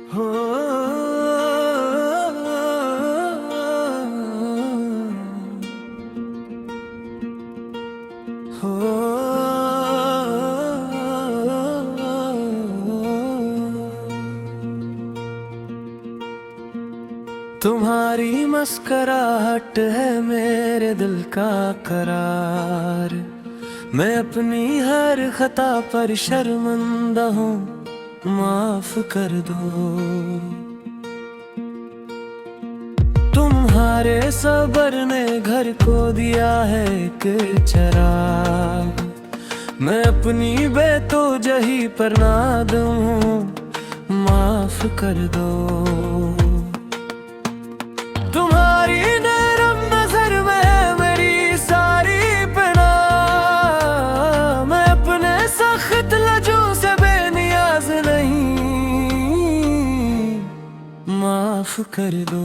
हो हो तुम्हारी मुस्कुराहट है मेरे दिल का करार। मैं अपनी हर खता पर शर्मिंदा हूँ, माफ कर दो। तुम्हारे सबर ने घर को दिया है एक चराग। मैं अपनी बेतौजही पर नादम हूँ, माफ कर दो। तुम्हारी नरम नजर में है मेरी सारी पना। मैं अपने सख्त लजों से बेनियाज नहीं, माफ कर दो।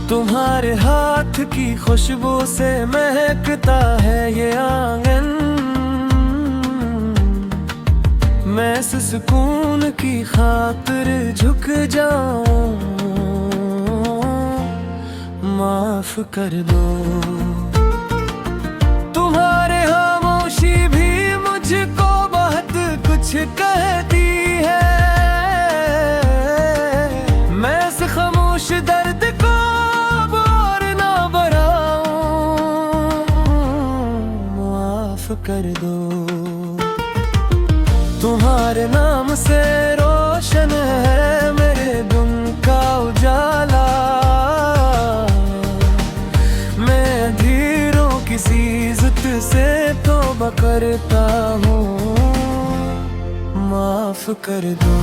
तुम्हारे हाथ की खुशबू से महकता है ये आंगन। मैं इस सुकून की खातिर झुक जाऊं, माफ कर दो। तुम्हारे खामोशी भी मुझको बहुत कुछ कहती है। मैं इस खामोश दर्द को अब और ना बढ़ाऊं, माफ कर दो। तुम्हारे नाम से रोशन है मेरे दिन का उजाला। किसी इज्जत से तौबा करता हूँ, माफ कर दो।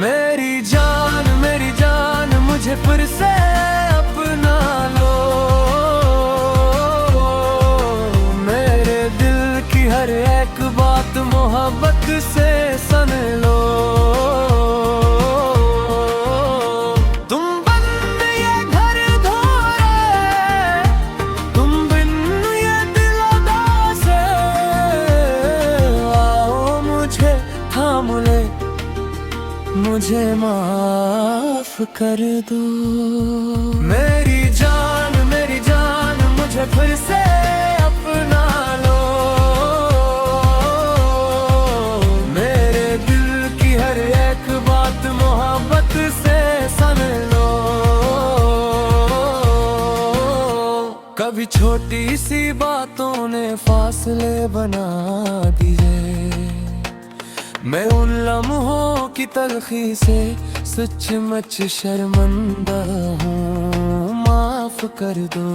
मेरी जान मुझे फिर से अपना लो। मेरे दिल की हर एक बात मोहब्बत से सुन लो। मुझे माफ कर दो। मेरी जान मुझे फिर से अपना लो। मेरे दिल की हर एक बात मोहब्बत से सुन लो। कभी छोटी सी बातों ने फासले बना दिए। मैं उन लम्हों की तलखी से सचमुच शर्मिंदा हूँ, माफ कर दो।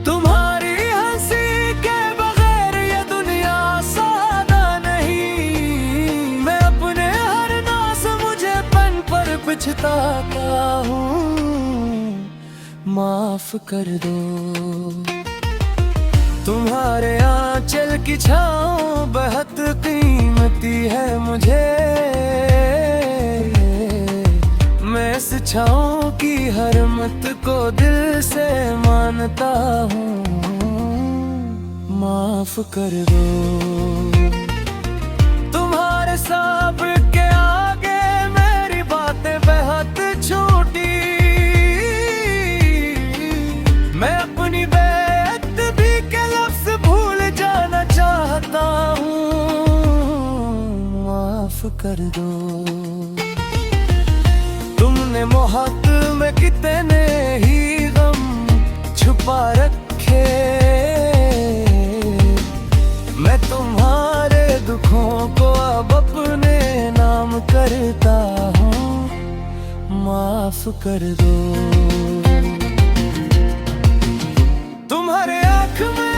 तुम्हारी हंसी के बगैर ये दुनिया सादा नहीं। मैं अपने हर नाज मुझे पन पर पछताता हूँ, माफ कर दो। तुम्हारे आंचल की छाँव बहुत कीमती है मुझे। मैं इस छाँव की हरमत को दिल से मानता हूँ, माफ कर दो। तुम्हारे सब्र के आगे मेरी बातें बहुत छोटी। मैं अपनी कर दो। तुमने मोहब्बत में कितने ही गम छुपा रखे। मैं तुम्हारे दुखों को अब अपने नाम करता हूँ, माफ कर दो। तुम्हारे आँख में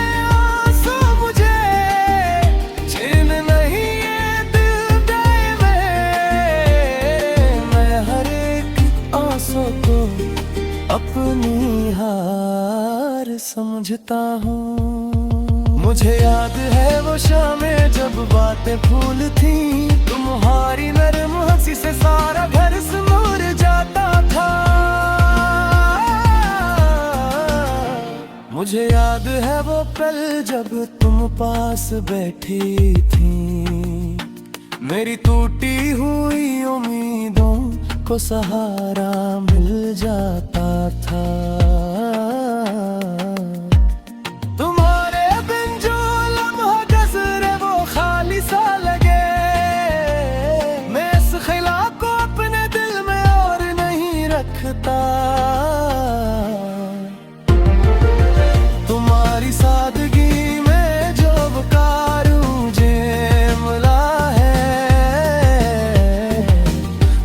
अपनी हार समझता हूँ। मुझे याद है वो शामें जब बातें फूल थी। तुम्हारी नरम हंसी से सारा घर सुनूर जाता था। मुझे याद है वो पल जब तुम पास बैठी थी, मेरी टूटी हुई उम्मीदों को सहारा मिल जाता था। तुम्हारे बिन जो लम्हा गुज़रे वो खाली सा लगे, मैं इस ख़िला को अपने दिल में और नहीं रखता। तुम्हारी सादगी में जो वक़ार मुझे मिला है,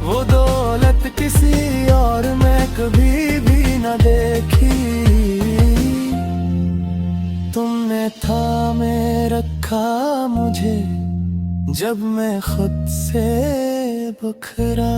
वो दौलत किसी और में कभी भी न देखी। तुमने थामे रखा मुझे जब मैं खुद से बिखरा।